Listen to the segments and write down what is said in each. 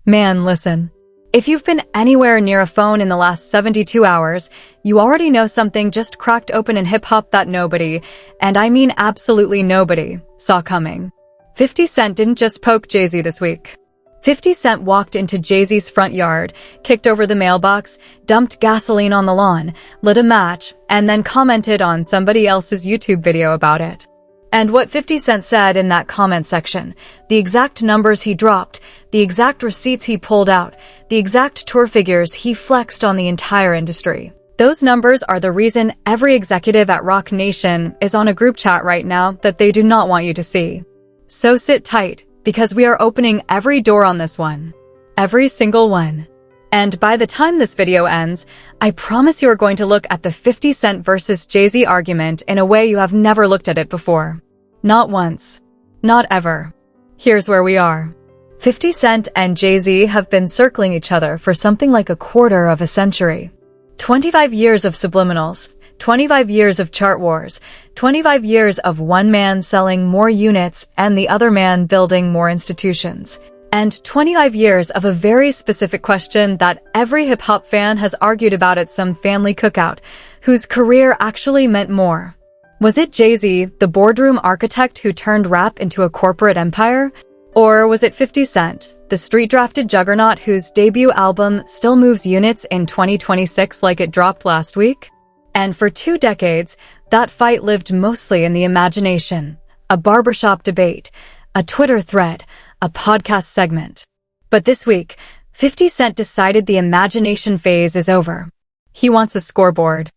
Man, listen. If you've been anywhere near a phone in the last 72 hours, you already know something just cracked open in hip-hop that nobody, and I mean absolutely nobody, saw coming. 50 Cent didn't just poke Jay-Z this week. 50 Cent walked into Jay-Z's front yard, kicked over the mailbox, dumped gasoline on the lawn, lit a match, and then commented on somebody else's YouTube video about it. And what 50 Cent said in that comment section, the exact numbers he dropped, the exact receipts he pulled out, the exact tour figures he flexed on the entire industry. Those numbers are the reason every executive at Roc Nation is on a group chat right now that they do not want you to see. So sit tight, because we are opening every door on this one. Every single one. And by the time this video ends, I promise you are going to look at the 50 Cent versus Jay-Z argument in a way you have never looked at it before. Not once. Not ever. Here's where we are. 50 Cent and Jay-Z have been circling each other for something like a quarter of a century. 25 years of subliminals, 25 years of chart wars, 25 years of one man selling more units and the other man building more institutions. And 25 years of a very specific question that every hip-hop fan has argued about at some family cookout, whose career actually meant more. Was it Jay-Z, the boardroom architect who turned rap into a corporate empire? Or was it 50 Cent, the street-drafted juggernaut whose debut album still moves units in 2026 like it dropped last week? And for 2 decades, that fight lived mostly in the imagination, a barbershop debate, a Twitter thread, a podcast segment. But this week, 50 Cent decided the imagination phase is over. He wants a scoreboard.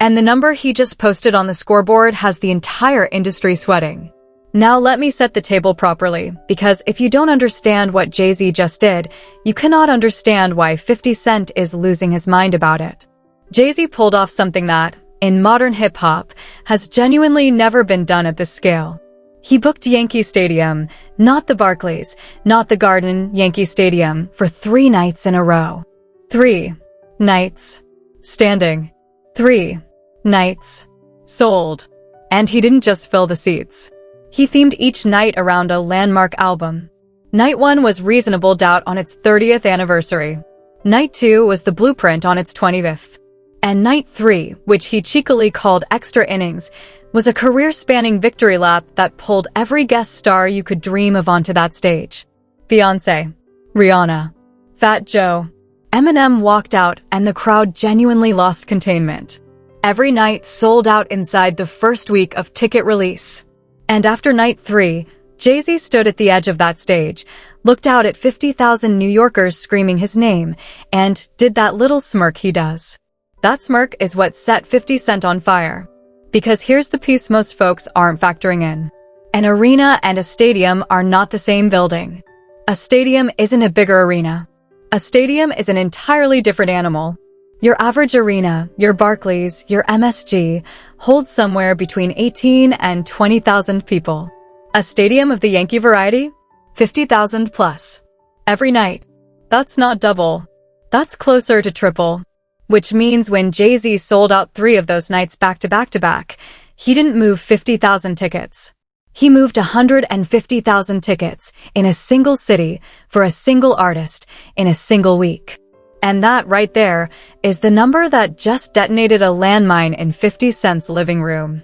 And the number he just posted on the scoreboard has the entire industry sweating. Now let me set the table properly, because if you don't understand what Jay-Z just did, you cannot understand why 50 Cent is losing his mind about it. Jay-Z pulled off something that, in modern hip-hop, has genuinely never been done at this scale. He booked Yankee Stadium, not the Barclays, not the Garden, Yankee Stadium, for 3 nights in a row. 3 nights. Standing. 3 nights. Sold. And he didn't just fill the seats. He themed each night around a landmark album. Night 1 was Reasonable Doubt on its 30th anniversary. Night 2 was The Blueprint on its 25th. And Night 3, which he cheekily called Extra Innings, was a career-spanning victory lap that pulled every guest star you could dream of onto that stage. Beyoncé, Rihanna, Fat Joe. Eminem walked out and the crowd genuinely lost containment. Every night sold out inside the first week of ticket release. And after Night 3, Jay-Z stood at the edge of that stage, looked out at 50,000 New Yorkers screaming his name, and did that little smirk he does. That smirk is what set 50 Cent on fire. Because here's the piece most folks aren't factoring in. An arena and a stadium are not the same building. A stadium isn't a bigger arena. A stadium is an entirely different animal. Your average arena, your Barclays, your MSG, holds somewhere between 18 and 20,000 people. A stadium of the Yankee variety? 50,000 plus. Every night. That's not double. That's closer to triple. Which means when Jay-Z sold out 3 of those nights back to back to back, he didn't move 50,000 tickets. He moved 150,000 tickets in a single city for a single artist in a single week. And that right there is the number that just detonated a landmine in 50 Cent's living room.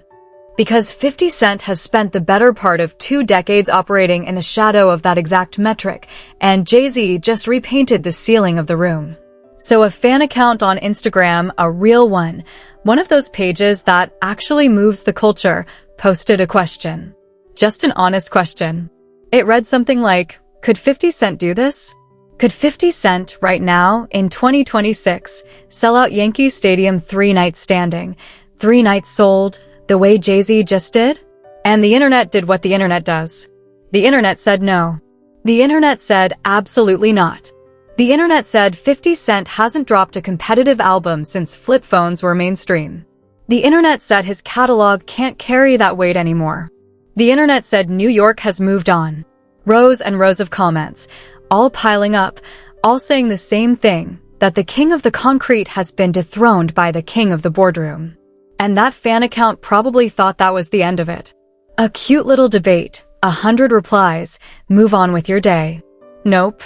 Because 50 Cent has spent the better part of 2 decades operating in the shadow of that exact metric, and Jay-Z just repainted the ceiling of the room. So a fan account on Instagram, a real one of those pages that actually moves the culture, posted a question. Just an honest question. It read something like, could 50 Cent do this? Could 50 Cent, right now, in 2026, sell out Yankee Stadium 3 nights standing, 3 nights sold, the way Jay-Z just did? And the internet did what the internet does. The internet said no. The internet said absolutely not. The internet said 50 Cent hasn't dropped a competitive album since flip phones were mainstream. The internet said his catalog can't carry that weight anymore. The internet said New York has moved on. Rows and rows of comments, all piling up, all saying the same thing, that the king of the concrete has been dethroned by the king of the boardroom. And that fan account probably thought that was the end of it. A cute little debate, 100 replies, move on with your day. Nope.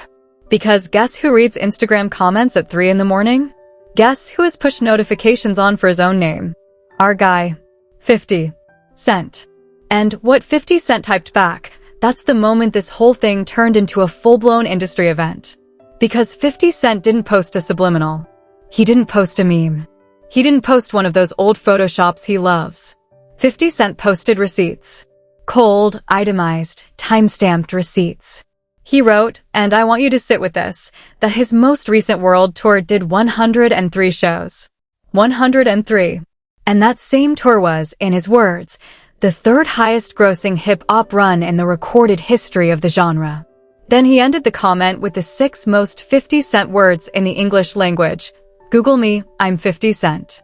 Because guess who reads Instagram comments at 3 in the morning? Guess who has push notifications on for his own name? Our guy, 50 Cent. And what 50 Cent typed back, that's the moment this whole thing turned into a full-blown industry event. Because 50 Cent didn't post a subliminal. He didn't post a meme. He didn't post one of those old photoshops he loves. 50 Cent posted receipts. Cold, itemized, time-stamped receipts. He wrote, and I want you to sit with this, that his most recent world tour did 103 shows. 103. And that same tour was, in his words, the third highest grossing hip-hop run in the recorded history of the genre. Then he ended the comment with the 6 most 50 Cent words in the English language. Google me, I'm 50 Cent.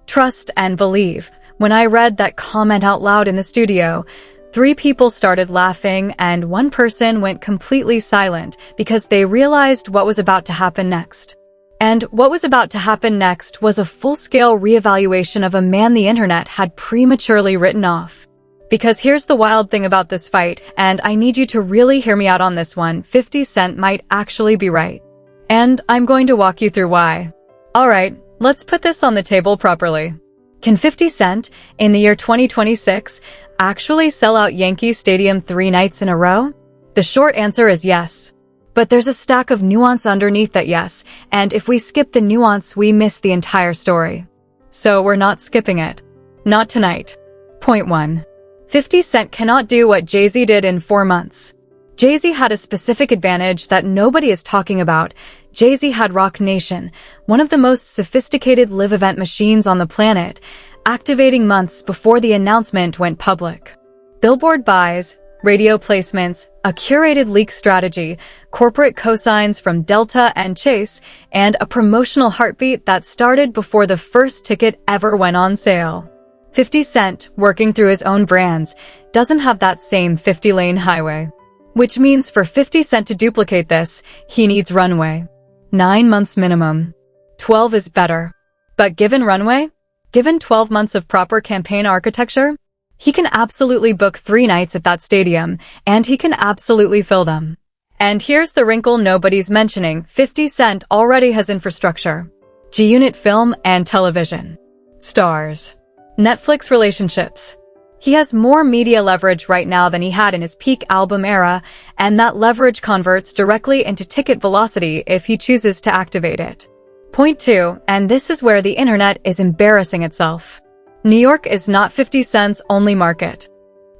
Trust and believe. When I read that comment out loud in the studio, 3 people started laughing and 1 person went completely silent because they realized what was about to happen next. And what was about to happen next was a full-scale reevaluation of a man the internet had prematurely written off. Because here's the wild thing about this fight, and I need you to really hear me out on this one, 50 Cent might actually be right. And I'm going to walk you through why. Alright, let's put this on the table properly. Can 50 Cent, in the year 2026, actually sell out Yankee Stadium 3 nights in a row? The short answer is yes. But there's a stack of nuance underneath that yes, and if we skip the nuance, we miss the entire story. So we're not skipping it. Not tonight. Point 1. 50 Cent cannot do what Jay-Z did in 4 months. Jay-Z had a specific advantage that nobody is talking about. Jay-Z had Rock Nation, one of the most sophisticated live event machines on the planet, activating months before the announcement went public. Billboard buys, radio placements, a curated leak strategy, corporate cosigns from Delta and Chase, and a promotional heartbeat that started before the first ticket ever went on sale. 50 Cent, working through his own brands, doesn't have that same 50-lane highway. Which means for 50 Cent to duplicate this, he needs runway. 9 months minimum. 12 is better. But given runway, given 12 months of proper campaign architecture, he can absolutely book 3 nights at that stadium, and he can absolutely fill them. And here's the wrinkle nobody's mentioning, 50 Cent already has infrastructure. G-Unit film and television. Stars. Netflix relationships. He has more media leverage right now than he had in his peak album era, and that leverage converts directly into ticket velocity if he chooses to activate it. Point 2, and this is where the internet is embarrassing itself. New York is not 50 Cent's only market.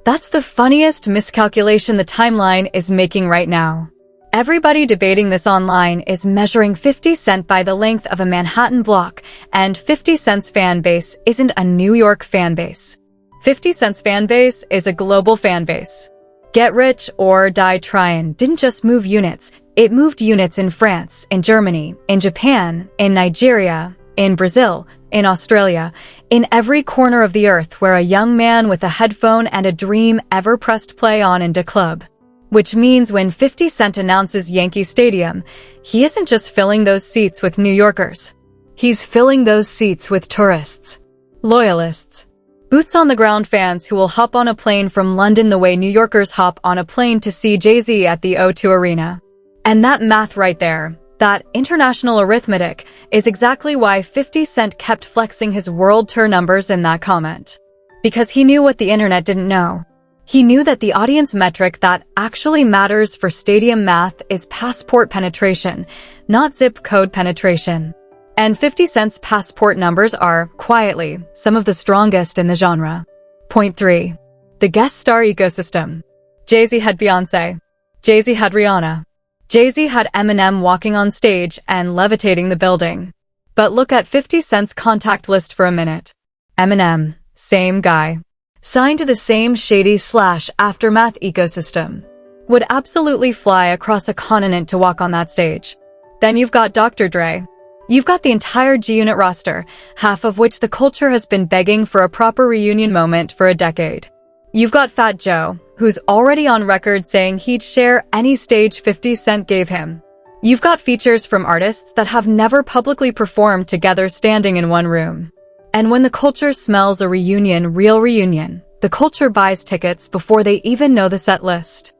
That's the funniest miscalculation the timeline is making right now. Everybody debating this online is measuring 50 Cent by the length of a Manhattan block, and 50 Cent's fan base isn't a New York fan base. 50 Cent's fan base is a global fan base. Get Rich or Die Tryin' didn't just move units, it moved units in France, in Germany, in Japan, in Nigeria, in Brazil, in Australia, in every corner of the earth where a young man with a headphone and a dream ever pressed play on into club. Which means when 50 Cent announces Yankee Stadium, he isn't just filling those seats with New Yorkers. He's filling those seats with tourists, loyalists, boots-on-the-ground fans who will hop on a plane from London the way New Yorkers hop on a plane to see Jay-Z at the O2 Arena. And that math right there, that international arithmetic, is exactly why 50 Cent kept flexing his world tour numbers in that comment. Because he knew what the internet didn't know. He knew that the audience metric that actually matters for stadium math is passport penetration, not zip code penetration. And 50 Cent's passport numbers are, quietly, some of the strongest in the genre. Point 3. The guest star ecosystem. Jay-Z had Beyoncé. Jay-Z had Rihanna. Jay-Z had Eminem walking on stage and levitating the building. But look at 50 Cent's contact list for a minute. Eminem, same guy. Signed to the same shady/aftermath ecosystem. Would absolutely fly across a continent to walk on that stage. Then you've got Dr. Dre. You've got the entire G-Unit roster, half of which the culture has been begging for a proper reunion moment for a decade. You've got Fat Joe, who's already on record saying he'd share any stage 50 Cent gave him. You've got features from artists that have never publicly performed together standing in one room. And when the culture smells a reunion, real reunion, the culture buys tickets before they even know the set list.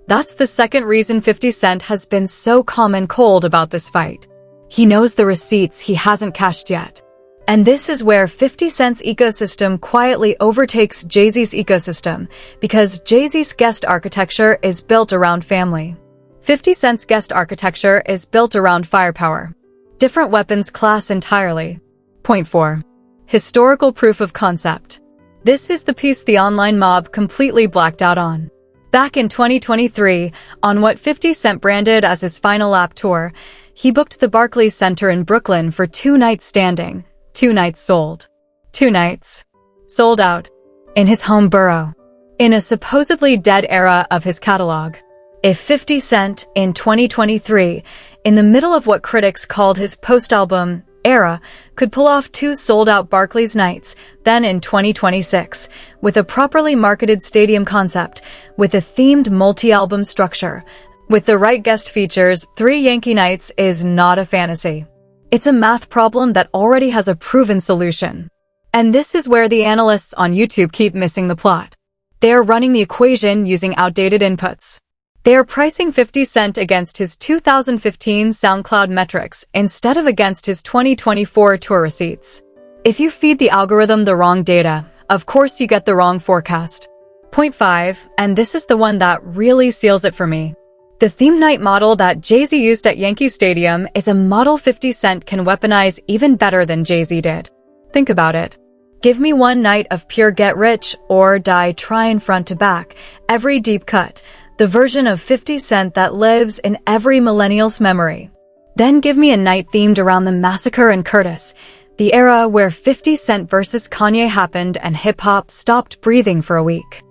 That's the second reason 50 Cent has been so calm and cold about this fight. He knows the receipts he hasn't cashed yet. And this is where 50 Cent's ecosystem quietly overtakes Jay-Z's ecosystem, because Jay-Z's guest architecture is built around family. 50 Cent's guest architecture is built around firepower. Different weapons class entirely. Point 4. Historical proof of concept. This is the piece the online mob completely blacked out on. Back in 2023, on what 50 Cent branded as his final lap tour, he booked the Barclays Center in Brooklyn for 2 nights standing, 2 nights sold. 2 nights. Sold out. In his home borough. In a supposedly dead era of his catalog. If 50 Cent, in 2023, in the middle of what critics called his post-album era, could pull off 2 sold-out Barclays nights, then in 2026, with a properly marketed stadium concept, with a themed multi-album structure, with the right guest features, 3 Yankee nights is not a fantasy. It's a math problem that already has a proven solution. And this is where the analysts on YouTube keep missing the plot. They are running the equation using outdated inputs. They are pricing 50 Cent against his 2015 SoundCloud metrics instead of against his 2024 tour receipts. If you feed the algorithm the wrong data, of course you get the wrong forecast. Point 5, and this is the one that really seals it for me. The theme night model that Jay-Z used at Yankee Stadium is a model 50 Cent can weaponize even better than Jay-Z did. Think about it. Give me 1 night of pure get rich or die trying front to back, every deep cut, the version of 50 Cent that lives in every millennial's memory. Then give me a night themed around the massacre in Curtis, the era where 50 Cent versus Kanye happened and hip-hop stopped breathing for a week.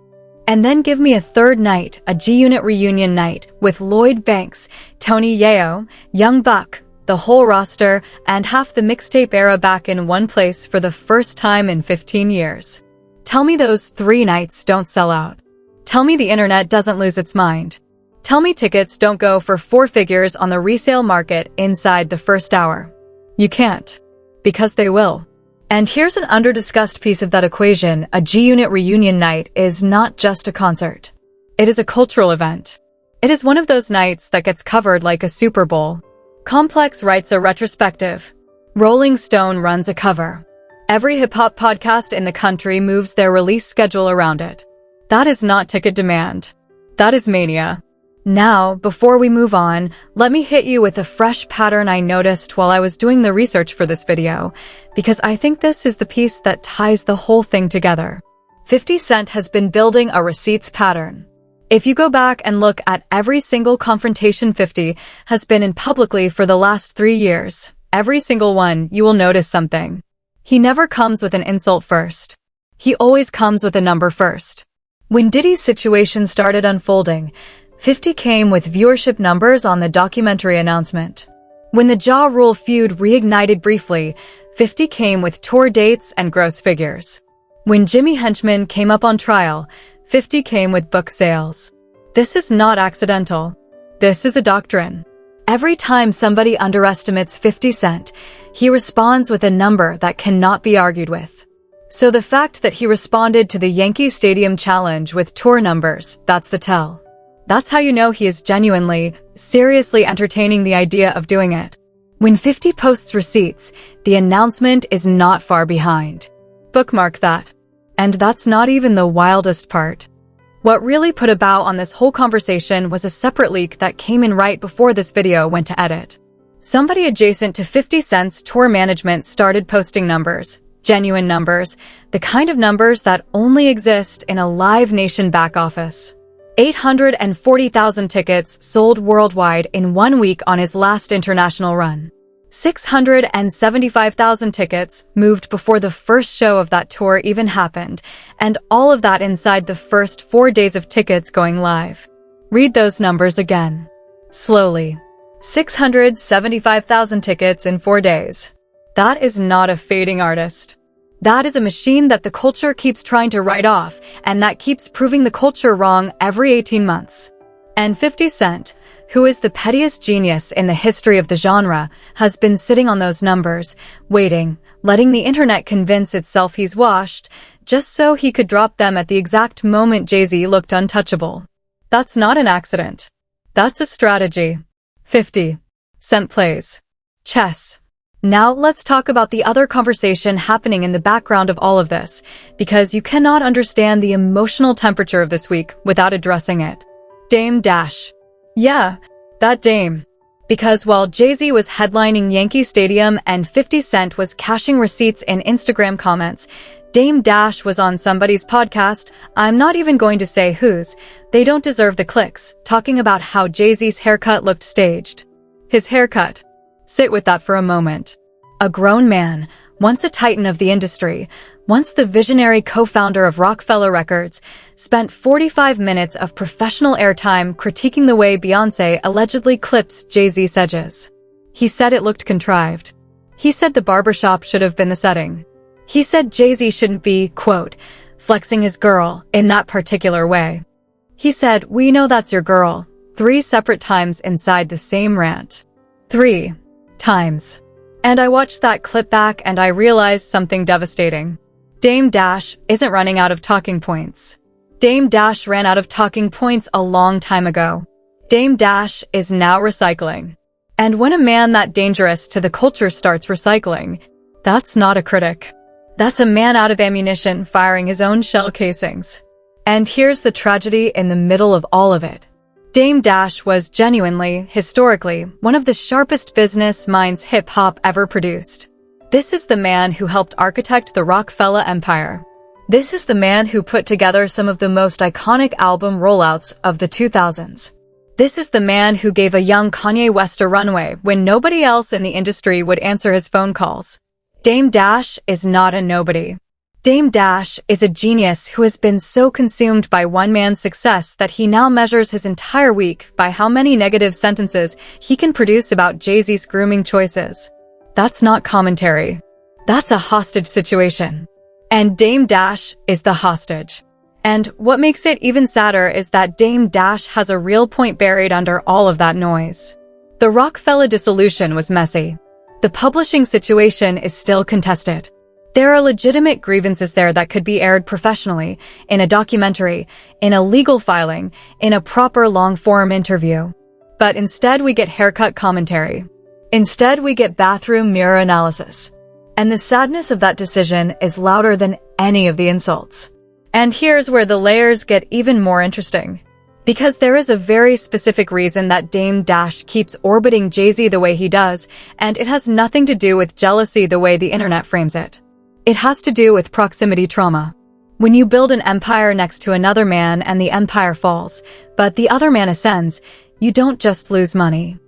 And then give me a 3rd night, a G-Unit reunion night, with Lloyd Banks, Tony Yayo, Young Buck, the whole roster, and half the mixtape era back in one place for the first time in 15 years. Tell me those 3 nights don't sell out. Tell me the internet doesn't lose its mind. Tell me tickets don't go for 4 figures on the resale market inside the first hour. You can't. Because they will. And here's an under-discussed piece of that equation. A G-Unit reunion night is not just a concert. It is a cultural event. It is one of those nights that gets covered like a Super Bowl. Complex writes a retrospective. Rolling Stone runs a cover. Every hip-hop podcast in the country moves their release schedule around it. That is not ticket demand. That is mania. Now, before we move on, let me hit you with a fresh pattern I noticed while I was doing the research for this video, because I think this is the piece that ties the whole thing together. 50 Cent has been building a receipts pattern. If you go back and look at every single confrontation 50 has been in publicly for the last 3 years, every single one, you will notice something. He never comes with an insult first. He always comes with a number first. When Diddy's situation started unfolding, 50 came with viewership numbers on the documentary announcement. When the Ja Rule feud reignited briefly, 50 came with tour dates and gross figures. When Jimmy Henchman came up on trial, 50 came with book sales. This is not accidental. This is a doctrine. Every time somebody underestimates 50 Cent, he responds with a number that cannot be argued with. So the fact that he responded to the Yankee Stadium challenge with tour numbers, that's the tell. That's how you know he is genuinely, seriously entertaining the idea of doing it. When 50 posts receipts, the announcement is not far behind. Bookmark that. And that's not even the wildest part. What really put a bow on this whole conversation was a separate leak that came in right before this video went to edit. Somebody adjacent to 50 Cent's tour management started posting numbers. Genuine numbers, the kind of numbers that only exist in a Live Nation back office. 840,000 tickets sold worldwide in 1 week on his last international run. 675,000 tickets moved before the first show of that tour even happened, and all of that inside the first 4 days of tickets going live. Read those numbers again. Slowly. 675,000 tickets in 4 days. That is not a fading artist. That is a machine that the culture keeps trying to write off, and that keeps proving the culture wrong every 18 months. And 50 Cent, who is the pettiest genius in the history of the genre, has been sitting on those numbers, waiting, letting the internet convince itself he's washed, just so he could drop them at the exact moment Jay-Z looked untouchable. That's not an accident. That's a strategy. 50 Cent plays chess. Now let's talk about the other conversation happening in the background of all of this, because you cannot understand the emotional temperature of this week without addressing it. Dame Dash. Yeah, that Dame. Because while Jay-Z was headlining Yankee Stadium and 50 Cent was cashing receipts in Instagram comments, Dame Dash was on somebody's podcast, I'm not even going to say whose, they don't deserve the clicks, talking about how Jay-Z's haircut looked staged. His haircut. Sit with that for a moment. A grown man, once a titan of the industry, once the visionary co-founder of Rockefeller Records, spent 45 minutes of professional airtime critiquing the way Beyoncé allegedly clips Jay-Z's edges. He said it looked contrived. He said the barbershop should have been the setting. He said Jay-Z shouldn't be, quote, flexing his girl in that particular way. He said, "We know that's your girl," 3 separate times inside the same rant. 3 times. And I watched that clip back and I realized something devastating. Dame Dash isn't running out of talking points. Dame Dash ran out of talking points a long time ago. Dame Dash is now recycling. And when a man that dangerous to the culture starts recycling, that's not a critic. That's a man out of ammunition firing his own shell casings. And here's the tragedy in the middle of all of it. Dame Dash was genuinely, historically, one of the sharpest business minds hip-hop ever produced. This is the man who helped architect the Rockefeller Empire. This is the man who put together some of the most iconic album rollouts of the 2000s. This is the man who gave a young Kanye West a runway when nobody else in the industry would answer his phone calls. Dame Dash is not a nobody. Dame Dash is a genius who has been so consumed by one man's success that he now measures his entire week by how many negative sentences he can produce about Jay-Z's grooming choices. That's not commentary. That's a hostage situation. And Dame Dash is the hostage. And what makes it even sadder is that Dame Dash has a real point buried under all of that noise. The Rockefeller dissolution was messy. The publishing situation is still contested. There are legitimate grievances there that could be aired professionally, in a documentary, in a legal filing, in a proper long-form interview. But instead we get haircut commentary. Instead we get bathroom mirror analysis. And the sadness of that decision is louder than any of the insults. And here's where the layers get even more interesting. Because there is a very specific reason that Dame Dash keeps orbiting Jay-Z the way he does, and it has nothing to do with jealousy the way the internet frames it. It has to do with proximity trauma. When you build an empire next to another man and the empire falls, but the other man ascends, you don't just lose money.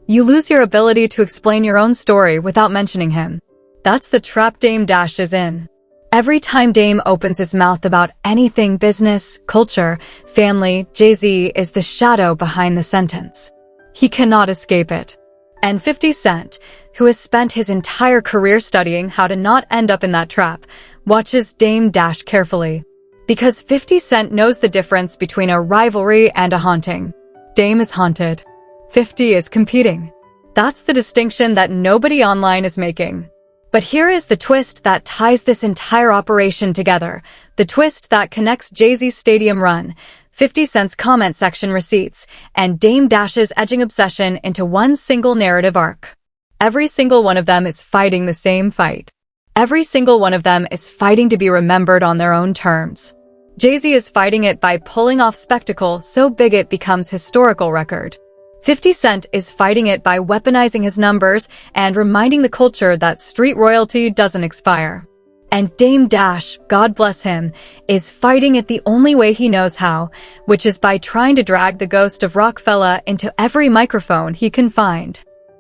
You lose your ability to explain your own story without mentioning him. That's the trap Dame Dash is in. Every time Dame opens his mouth about anything business, culture, family, Jay-Z is the shadow behind the sentence. He cannot escape it. And 50 Cent, who has spent his entire career studying how to not end up in that trap, watches Dame Dash carefully. Because 50 Cent knows the difference between a rivalry and a haunting. Dame is haunted. 50 is competing. That's the distinction that nobody online is making. But here is the twist that ties this entire operation together, the twist that connects Jay-Z's stadium run, 50 Cent's comment section receipts, and Dame Dash's edging obsession into one single narrative arc. Every single one of them is fighting the same fight. Every single one of them is fighting to be remembered on their own terms. Jay-Z is fighting it by pulling off spectacle so big it becomes historical record. 50 Cent is fighting it by weaponizing his numbers and reminding the culture that street royalty doesn't expire. And Dame Dash, God bless him, is fighting it the only way he knows how, which is by trying to drag the ghost of Rockefeller into every microphone he can find.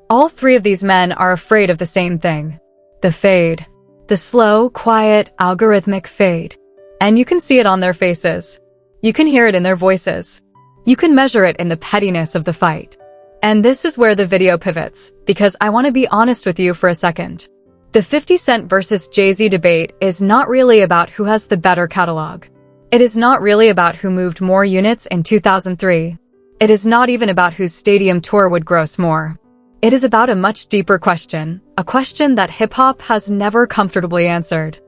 All 3 of these men are afraid of the same thing. The fade. The slow, quiet, algorithmic fade. And you can see it on their faces. You can hear it in their voices. You can measure it in the pettiness of the fight. And this is where the video pivots, because I want to be honest with you for a second. The 50 Cent versus Jay-Z debate is not really about who has the better catalog. It is not really about who moved more units in 2003. It is not even about whose stadium tour would gross more. It is about a much deeper question, a question that hip-hop has never comfortably answered.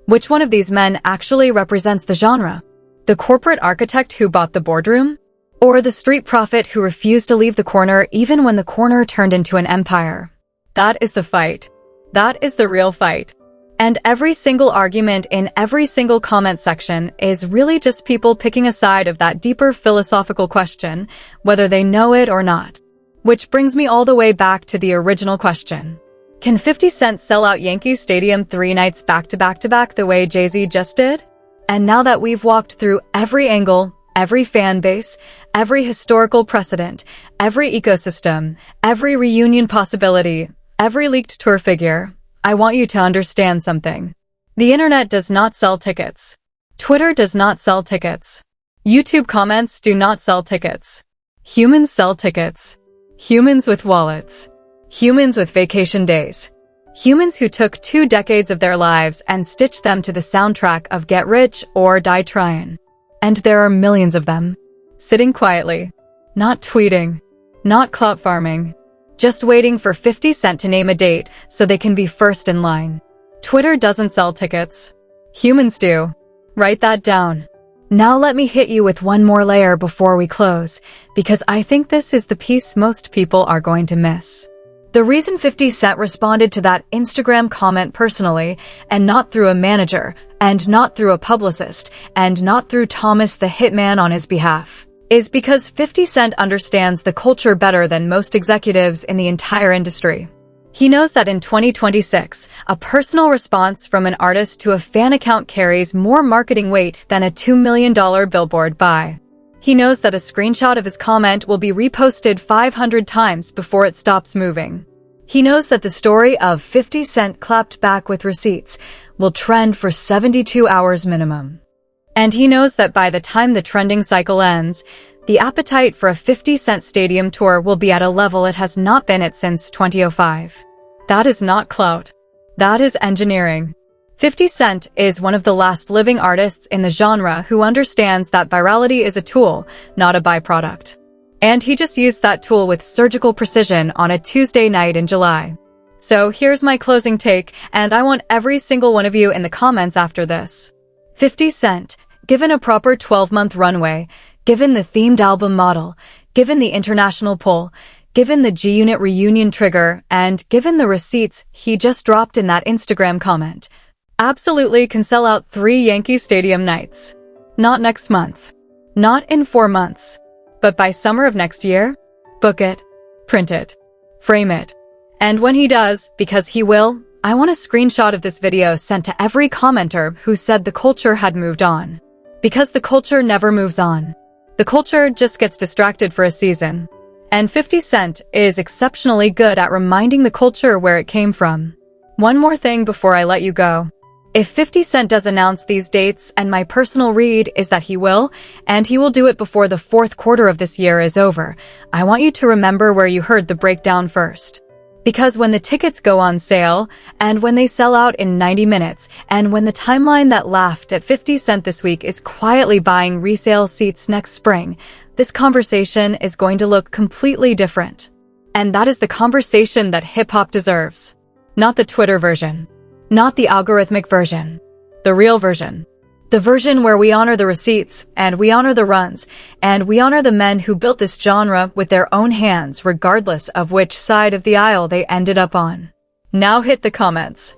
Which one of these men actually represents the genre? The corporate architect who bought the boardroom? Or the street prophet who refused to leave the corner even when the corner turned into an empire. That is the fight. That is the real fight. And every single argument in every single comment section is really just people picking a side of that deeper philosophical question, whether they know it or not. Which brings me all the way back to the original question. Can 50 Cent sell out Yankee Stadium 3 nights back-to-back the way Jay-Z just did? And now that we've walked through every angle, every fan base, every historical precedent, every ecosystem, every reunion possibility, every leaked tour figure, I want you to understand something. The internet does not sell tickets. Twitter does not sell tickets. YouTube comments do not sell tickets. Humans sell tickets. Humans with wallets. Humans with vacation days. Humans who took 2 decades of their lives and stitched them to the soundtrack of Get Rich or Die Tryin'. And there are millions of them. Sitting quietly. Not tweeting. Not clout farming. Just waiting for 50 Cent to name a date so they can be first in line. Twitter doesn't sell tickets. Humans do. Write that down. Now let me hit you with one more layer before we close, because I think this is the piece most people are going to miss. The reason 50 Cent responded to that Instagram comment personally, and not through a manager, and not through a publicist, and not through Thomas the Hitman on his behalf, is because 50 Cent understands the culture better than most executives in the entire industry. He knows that in 2026, a personal response from an artist to a fan account carries more marketing weight than a $2 million billboard buy. He knows that a screenshot of his comment will be reposted 500 times before it stops moving. He knows that the story of 50 Cent clapped back with receipts will trend for 72 hours minimum. And he knows that by the time the trending cycle ends, the appetite for a 50 Cent stadium tour will be at a level it has not been at since 2005. That is not clout. That is engineering. 50 Cent is one of the last living artists in the genre who understands that virality is a tool, not a byproduct. And he just used that tool with surgical precision on a Tuesday night in July. So here's my closing take, and I want every single one of you in the comments after this. 50 Cent, given a proper 12-month runway, given the themed album model, given the international pull, given the G-Unit reunion trigger, and given the receipts he just dropped in that Instagram comment, absolutely can sell out 3 Yankee Stadium nights. Not next month. Not in 4 months. But by summer of next year, book it, print it, frame it. And when he does, because he will, I want a screenshot of this video sent to every commenter who said the culture had moved on. Because the culture never moves on. The culture just gets distracted for a season. And 50 Cent is exceptionally good at reminding the culture where it came from. One more thing before I let you go. If 50 Cent does announce these dates, and my personal read is that he will, and he will do it before the 4th quarter of this year is over, I want you to remember where you heard the breakdown first. Because when the tickets go on sale, and when they sell out in 90 minutes, and when the timeline that laughed at 50 Cent this week is quietly buying resale seats next spring, this conversation is going to look completely different. And that is the conversation that hip-hop deserves. Not the Twitter version. Not the algorithmic version. The real version. The version where we honor the receipts, and we honor the runs, and we honor the men who built this genre with their own hands regardless of which side of the aisle they ended up on. Now hit the comments.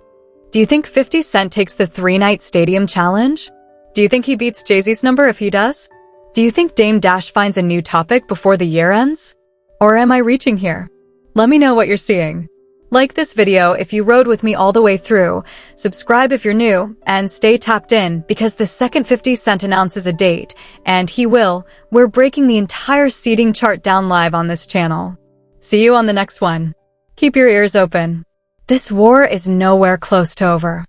Do you think 50 Cent takes the 3-night stadium challenge? Do you think he beats Jay-Z's number if he does? Do you think Dame Dash finds a new topic before the year ends? Or am I reaching here? Let me know what you're seeing. Like this video if you rode with me all the way through, subscribe if you're new, and stay tapped in because the second 50 Cent announces a date, and he will, we're breaking the entire seating chart down live on this channel. See you on the next one. Keep your ears open. This war is nowhere close to over.